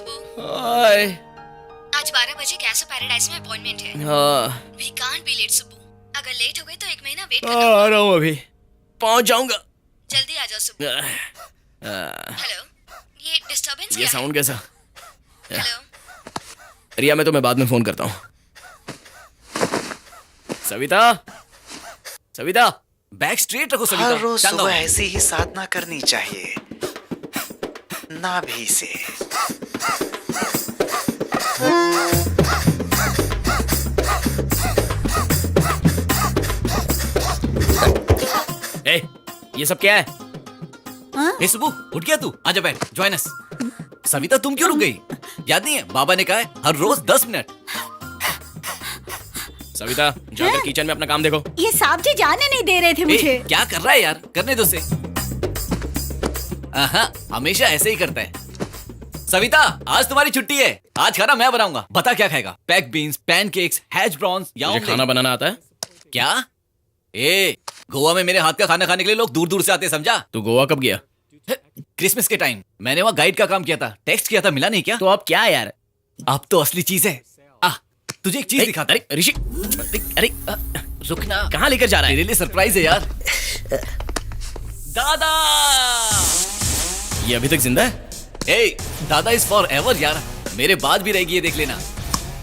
सुबू। हाय। आज 12 बजे कैसो पैराडाइज में अपॉइंटमेंट है। We can't be late Subbu. अगर लेट हो गए तो 1 महीना वेट करना। आ रहा हूँ अभी, पहुंच जाऊंगा। जल्दी आ जाओ सुबू। हेलो, ये डिस्टरबेंस ये क्या है? साउंड कैसा? हेलो, रिया, मैं तुम्हें बाद में फोन करता हूँ। सविता, सविता, बैक स्ट्रेट रखो सविता। हर रोज टांगा सुबह हुआ। ऐसी ही साधना करनी चाहिए, नाभि से। ए, ये सब क्या है? ए सुबू, उठ गया तू? आजा बैठ, जॉइन अस। सविता तुम क्यों रुक गई? याद नहीं है बाबा ने कहा है हर रोज 10 मिनट। सविता, जाकर किचन में अपना काम देखो। ये साहब जी जाने नहीं दे रहे थे मुझे। ए, क्या कर रहा है यार? करने दो से। हमेशा ऐसे ही करता है। सविता, आज तुम्हारी छुट्टी है। आज खाना मैं बनाऊंगा। बता क्या खाएगा? Baked beans, pancakes, hash browns या मुझे ऑमलेट? खाना बनाना आता है। क्या? ए, गोवा में मेरे हाथ का खाना खाने के लिए लोग दूर दूर से आते हैं, समझा? तू गोवा कब गया? क्रिसमस के टाइम मैंने वहाँ गाइड का काम किया था। टेक्स्ट किया था, मिला नहीं क्या? तो अब क्या है यार? अब तो असली चीज है। तुझे एक चीज दिखाता। अरे ऋषि, अरे रुकना, कहाँ लेकर जा रहा है? तेरे लिए सरप्राइज है यार। दादा, ये अभी तक जिंदा है? ए, दादा इज फॉर एवर यार। मेरे बाद भी रहेगी, ये देख लेना,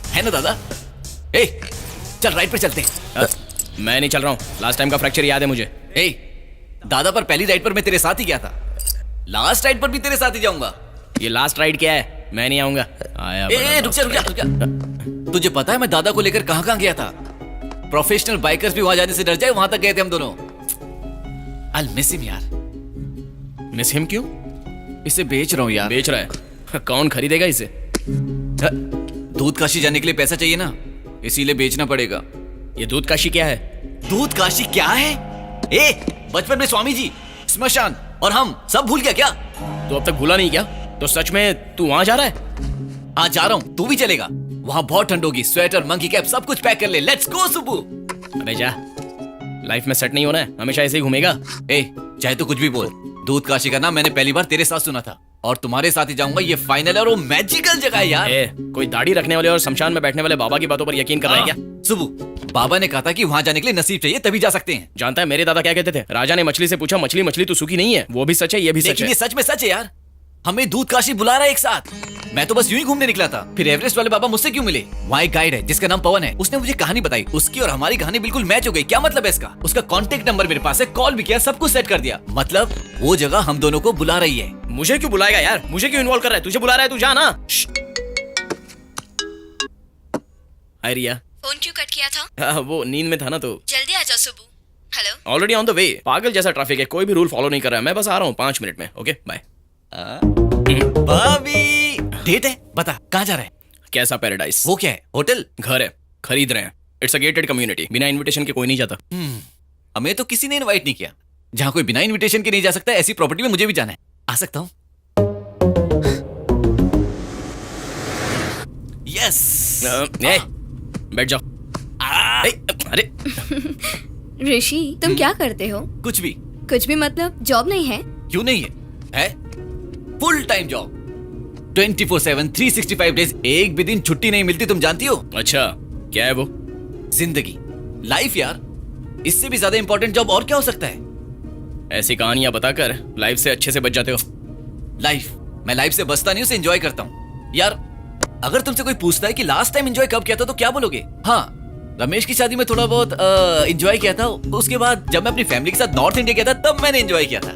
है ना दादा? ए, चल राइट पे चलते हैं। मैं नहीं चल रहा हूँ। लास्ट टाइम का फ्रैक्चर याद है मुझे। ए, दादा पर पहली राइड पर मैं तेरे साथ ही गया था। लास्ट राइड पर भी तेरे साथ ही जाऊंगा। ये लास्ट राइड क्या है? मैं नहीं आऊंगा। आया ए, रुक जा। तुझे पता है मैं दादा को लेकर कहां गेया था? प्रोफेशनल बाइकर्स भी वहां जाने से डर जाए, वहां तक गए थे हम दोनों। आई मिस हिम यार। मिस हिम क्यों? इसे बेच रहा हूं यार। बेच रहा है? कौन खरीदेगा इसे? दूध काशी जाने के लिए पैसा चाहिए ना, इसीलिए बेचना पड़ेगा। ये दूध काशी क्या है? दूध काशी क्या है? ए, बचपन में स्वामी जी, स्मशान और हम सब भूल गया क्या? तो अब तक भूला नहीं क्या? तो सच में तू वहां जा रहा है? आज जा रहा हूँ, तू भी चलेगा? वहां बहुत ठंड होगी। स्वेटर, मंकी कैप सब कुछ पैक कर ले। Let's go Subbu. अबे जा, लाइफ में सेट नहीं होना है, हमेशा ऐसे ही घूमेगा। ए, चाहे तो कुछ भी बोल, दूध काशी का नाम मैंने पहली बार तेरे साथ सुना था और तुम्हारे साथ ही जाऊंगा। ये फाइनल है और वो मैजिकल जगह है यार। ए, कोई दाढ़ी रखने वाले और शमशान में बैठने वाले बाबा की बातों पर यकीन कर रहा है क्या? सुबू, बाबा ने कहा था कि वहां जाने के लिए नसीब चाहिए, तभी जा सकते हैं। जानता है मेरे दादा क्या कहते थे? राजा ने मछली से पूछा, मछली मछली तू सूखी नहीं है। वो भी सच है, ये भी सच लेकिन है। ये सच में सच है यार। हमें दूध काशी बुला रहा है एक साथ। मैं तो बस यूं ही घूमने निकला था। फिर एवरेस्ट वाले बाबा मुझसे क्यों मिले? वहाँ एक गाइड है जिसका नाम पवन है। उसने मुझे कहानी बताई। उसकी और हमारी कहानी बिल्कुल मैच हो गई। क्या मतलब है इसका? उसका कांटेक्ट नंबर मेरे पास है, कॉल भी किया, सब कुछ सेट कर दिया। मतलब वो जगह हम दोनों को बुला रही है। मुझे क्यों बुलाएगा यार? मुझे क्यों इन्वॉल्व कर रहा है? तुझे बुला रहा है, तू जा ना। हाय रिया। फोन क्यों कट किया था? वो नींद में था ना, तो जल्दी आ जाओ Subbu. Hello, already on the way. पागल जैसा ट्रैफिक है, कोई भी रूल फॉलो नहीं कर रहा है। मैं बस आ रहा हूँ 5 मिनट में। Okay bye. भाभी, डेट है, बता कहाँ जा रहा है? कैसा पैराडाइज? वो क्या है? होटल? घर है, खरीद रहे हैं। इट्स अ गेटेड कम्युनिटी, बिना इनविटेशन के कोई नहीं जाता। हमें तो किसी ने इनवाइट नहीं किया। जहाँ कोई बिना इनविटेशन के नहीं जा सकता, ऐसी प्रॉपर्टी में मुझे भी जाना है। आ सकता हूँ? यस। बैठ जाओ। अरे ऋषि तुम क्या करते हो? कुछ भी। कुछ भी मतलब जॉब नहीं है? क्यों नहीं है फुल टाइम जॉब, 24/7 365 डेज। एक भी दिन छुट्टी नहीं मिलती, तुम जानती हो? अच्छा, क्या है वो? जिंदगी, लाइफ यार। इससे भी ज्यादा इंपॉर्टेंट जॉब और क्या हो सकता है? ऐसी कहानियां बताकर लाइफ से अच्छे से बच जाते हो। लाइफ, मैं लाइफ से बचता नहीं, उसे एंजॉय करता हूँ यार। अगर तुमसे कोई पूछता है कि लास्ट टाइम एंजॉय कब किया था, तो क्या बोलोगे? हाँ, रमेश की शादी में थोड़ा बहुत एंजॉय किया था। उसके बाद जब मैं अपनी फैमिली के साथ नॉर्थ इंडिया गया था, तब मैंने एंजॉय किया था।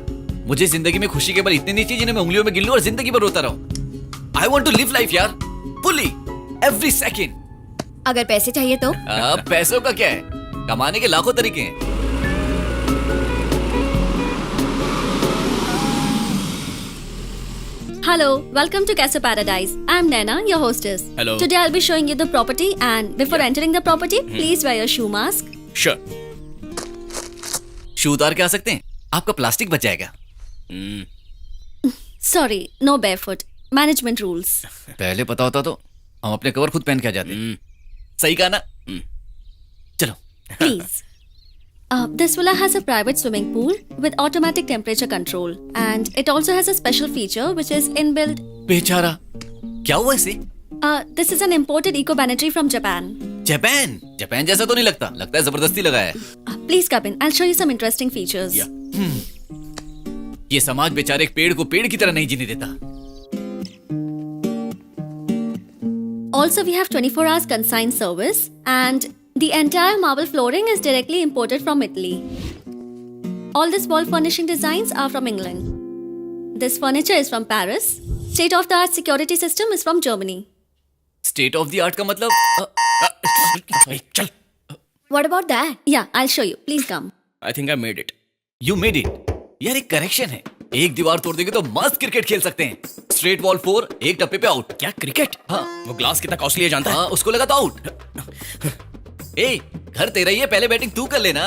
मुझे जिंदगी में खुशी के बल इतनी नहीं चाहिए जिन्हें मैं उंगलियों में गिन लूं और जिंदगी भर रोता रहूं। I want to live life यार, फुली, एवरी सेकंड। अगर पैसे चाहिए तो? पैसों का क्या है, कमाने के लाखों तरीके हैं। Hello, welcome to Casa Paradise. I'm Naina, your hostess. Hello. Today I'll be showing you the property, and before entering the property, please wear your shoe mask. Sure. शू उतार के आ सकते हैं? आपका प्लास्टिक बच जाएगा। Sorry, no barefoot. Management rules. पहले पता होता तो हम अपने कवर खुद पहन के आ जाते। सही कहा ना? चलो। Please. This villa has a private swimming pool with automatic temperature control, and it also has a special feature which is inbuilt. बेचारा, क्या हुआ इसे? This is an imported eco banetry from Japan. Japan? Japan जैसा तो नहीं लगता, लगता है जबरदस्ती लगाया है। Please come in. I'll show you some interesting features. Yeah. ये समाज बेचारे एक पेड़ को पेड़ की तरह नहीं जीने देता। Also, we have 24 hours consigned service, and the entire marble flooring is directly imported from Italy. All these wall furnishing designs are from England. This furniture is from Paris. State-of-the-art security system is from Germany. State of the art का मतलब? चल. What about that? Yeah, I'll show you. Please come. I think I made it. You made it. यार एक correction है, एक दीवार तोड़ देंगे तो मस्त क्रिकेट खेल सकते हैं। स्ट्रेट वॉल 4, एक टप्पे पे आउट। क्या क्रिकेट? हाँ। वो ग्लास कितना कॉस्टली है जानता है? हाँ, उसको लगा तो आउट। ए, घर तेरा ही है, पहले बैटिंग तू कर लेना।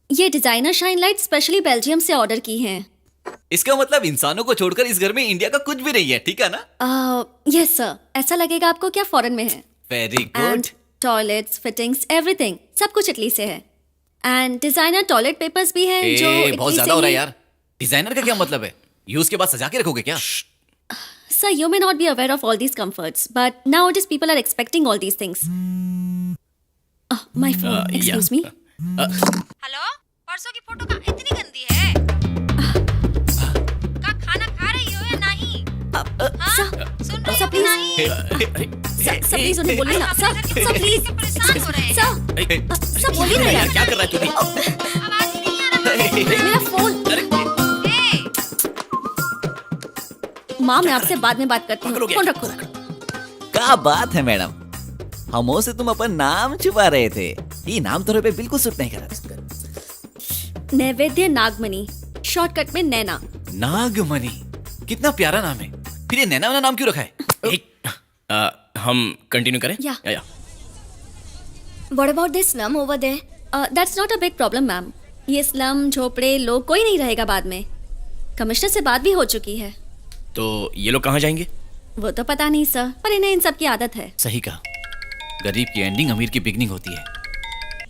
ये designer shine light specially Belgium से ऑर्डर की हैं। इसका मतलब इंसानों को छोड़कर इस घर में इंडिया का कुछ भी नहीं है, ठीक है ना? यस सर, ऐसा लगेगा आपको क्या फॉरेन में है। Very and good. Toilets, fittings, everything सब कुछ इटली से है। एंड डिजाइनर टॉयलेट पेपर्स भी हैं जो बहुत इटली ज्यादा से हो रहा है ही- यार। डिजाइनर का क्या मतलब है? यूज के बाद सजा के रखोगे क्या? Sir, you may not be aware of all these comforts, but nowadays people are expecting all these things. My phone. Excuse me. Hello, परसों की फोटो का इतनी गंदी है। का खाना खा रही हो या नहीं? सुन रही sir, हो कि please. नहीं? Sir, please उन्हें बोलिए ना। Sir, please. परेशान हो रहे हैं। Sir, बोलिए ना यार। क्या कर रहा है तू भी? आवाज ही नहीं आ रहा। मेरा फोन। ए, माँ, मैं आपसे बाद में बात करती हूँ। फोन रखो। क्या बात है मैडम, हमों से तुम अपन नाम छुपा रहे थे। ये नाम तुम्हारे पे बिल्कुल सूट नहीं कर रहा। नैवेद्य नागमणि, शॉर्टकट में नैना। नागमणि, कितना प्यारा नाम है। फिर ये नैना वाला नाम क्यों रखा है? हम कंटिन्यू करें? Yeah. या What about this slum over there? That's not a big problem, ma'am. ये स्लम, झोपड़े, लोग कोई नहीं रहेगा बाद में। कमिश्नर से बात भी हो चुकी है। तो ये लोग कहाँ जाएंगे? वो तो पता नहीं सर, पर इन्हें इन सब की आदत है। सही कहा, गरीब की एंडिंग अमीर की बिगनिंग होती है।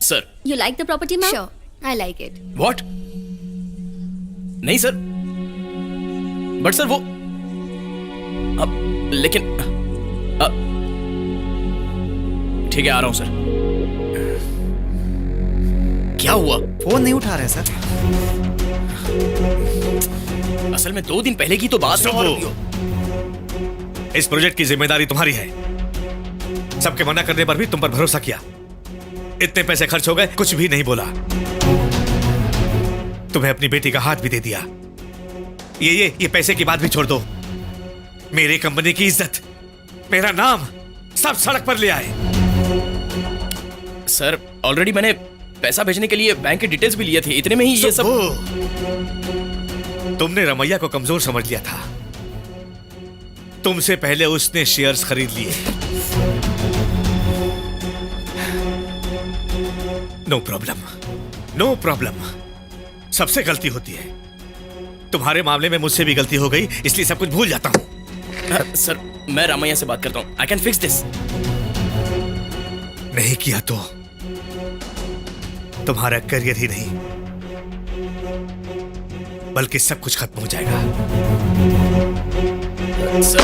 Sir, You like the property, ma'am? Sure, I like it. What? नहीं सर, बट सर वो अब लेकिन ठीक है, आ रहा हूं सर। क्या हुआ? फोन नहीं उठा रहे सर। असल में 2 दिन पहले की तो बात है। इस प्रोजेक्ट की जिम्मेदारी तुम्हारी है। सबके मना करने पर भी तुम पर भरोसा किया। इतने पैसे खर्च हो गए, कुछ भी नहीं बोला। तुम्हें अपनी बेटी का हाथ भी दे दिया। ये पैसे की बात भी छोड़ दो। मेरी कंपनी की इज्जत, मेरा नाम सब सड़क पर ले आए। सर, ऑलरेडी मैंने पैसा भेजने के लिए बैंक के डिटेल्स भी लिए थे। इतने में ही ये सब। तुमने रमैया को कमजोर समझ लिया था। तुमसे पहले उसने शेयर्स खरीद लिए। No problem, no problem. सबसे गलती होती है। तुम्हारे मामले में मुझसे भी गलती हो गई, इसलिए सब कुछ भूल जाता हूं। सर, मैं रामैया से बात करता हूँ। I can fix this. नहीं किया तो तुम्हारा करियर ही नहीं बल्कि सब कुछ खत्म हो जाएगा। सर,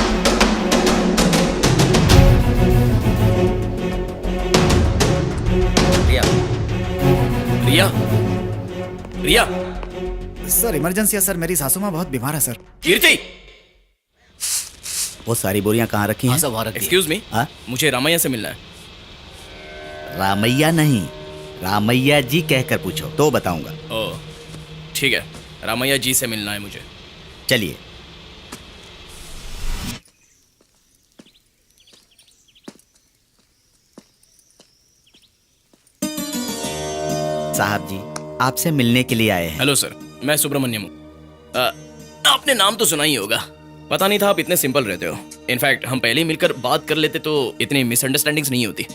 रिया, रिया, सर इमरजेंसी है सर, मेरी सासू माँ बहुत बीमार है सर। कीर्ति, वो सारी बोरियां कहाँ रखी हैं? सब वहाँ रख दिया। एक्सक्यूज मी, हाँ? मुझे रामैया से मिलना है। रामैया नहीं, रामैया जी कहकर पूछो तो बताऊंगा। ओह, ठीक है, रामैया जी से मिलना है मुझे। चलिए। साहब जी आपसे मिलने के लिए आए हैं। हेलो सर, मैं सुब्रमण्यम हूँ। आपने नाम तो सुना ही होगा। पता नहीं था आप इतने सिंपल रहते हो। इनफैक्ट हम पहले ही मिलकर बात कर लेते तो इतनी मिसअंडरस्टैंडिंग्स नहीं होती।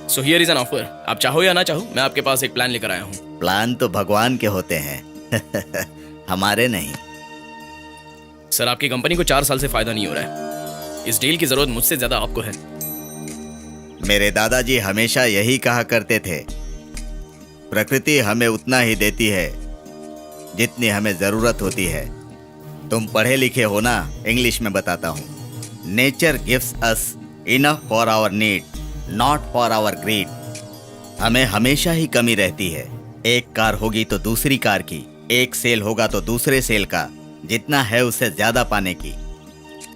So here is an offer. आप चाहो या ना चाहो, मैं आपके पास एक प्लान लेकर आया हूँ। प्लान तो भगवान के होते हैं हमारे नहीं। सर, आपकी कंपनी को 4 साल से फायदा नहीं हो रहा है। इस डील की जरूरत मुझसे ज्यादा आपको है। मेरे दादाजी हमेशा यही कहा करते थे, प्रकृति हमें उतना ही देती है जितनी हमें जरूरत होती है। तुम पढ़े लिखे हो ना, इंग्लिश में बताता हूँ। Nature gives us enough for our need, not for our greed. हमें हमेशा ही कमी रहती है। एक कार होगी तो दूसरी कार की, एक सेल होगा तो दूसरे सेल का, जितना है उससे ज्यादा पाने की।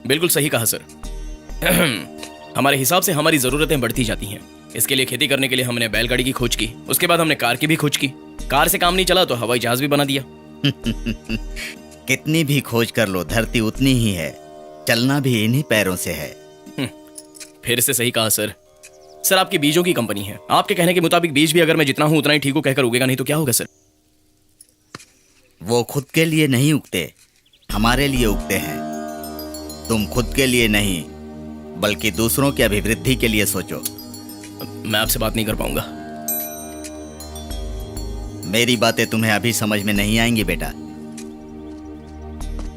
बिल्कुल सही कहा सर। हमारे हिसाब से हमारी जरूरतें बढ़ती जाती हैं। इसके लिए खेती करने के लिए हमने बैलगाड़ी की खोज की, उसके बाद हमने कार की भी खोज की। कार से काम नहीं चला तो हवाई जहाज भी बना दिया। कितनी भी खोज कर लो, धरती उतनी ही है। चलना भी इन्हीं पैरों से है। फिर से सही कहा सर। सर आपकी बीजों की कंपनी है, आपके कहने के मुताबिक बीज भी अगर मैं जितना हूं उतना ही ठीक हूं कहकर उगेगा नहीं तो क्या होगा सर? वो खुद के लिए नहीं उगते, हमारे लिए उगते हैं। तुम खुद के लिए नहीं बल्कि दूसरों की अभिवृद्धि के लिए सोचो। मैं आपसे बात नहीं कर पाऊंगा। मेरी बातें तुम्हें अभी समझ में नहीं आएंगी बेटा।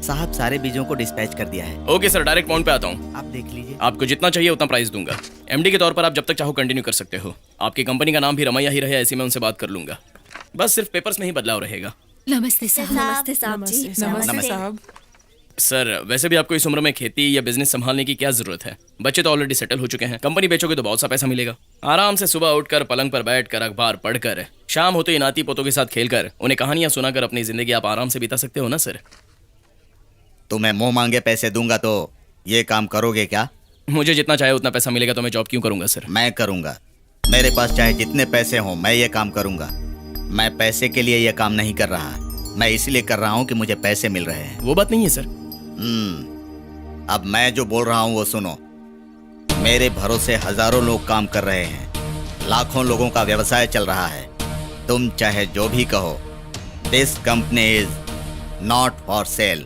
साहब सारे बीजों को डिस्पैच कर दिया है। ओके सर, डायरेक्ट पॉइंट पे आता हूँ। आप देख लीजिए। आपको जितना चाहिए उतना प्राइस दूंगा। एमडी के तौर पर आप जब तक चाहो कंटिन्यू कर सकते हो। आपकी कंपनी का नाम भी रमैया ही रहे, ऐसी मैं उनसे बात कर लूंगा। बस सिर्फ पेपर्स में ही बदलाव रहेगा। नमस्ते साहब। नमस्ते साहब जी। नमस्ते साहब। सर वैसे भी आपको इस उम्र में खेती या बिजनेस संभालने की क्या जरूरत है? बच्चे तो ऑलरेडी सेटल हो चुके हैं। कंपनी बेचोगे तो बहुत सा पैसा मिलेगा। आराम से सुबह उठकर पलंग पर बैठकर अखबार पढ़कर, शाम होते ही नाती पोतों के साथ खेलकर, उन्हें कहानियां सुनाकर अपनी जिंदगी आप आराम से बिता सकते हो ना सर। तुम्हें मुंह मांगे पैसे दूंगा तो ये काम करोगे क्या? मुझे जितना चाहे उतना पैसा मिलेगा तो मैं जॉब क्यों करूंगा सर? मैं करूंगा। मेरे पास चाहे जितने पैसे हों, मैं ये काम करूंगा। मैं पैसे के लिए ये काम नहीं कर रहा, मैं इसलिए कर रहा हूं कि मुझे पैसे मिल रहे हैं। वो बात नहीं है सर। अब मैं जो बोल रहा हूं वो सुनो। मेरे भरोसे हजारों लोग काम कर रहे हैं, लाखों लोगों का व्यवसाय चल रहा है। तुम चाहे जो भी कहो, this company is not for sale.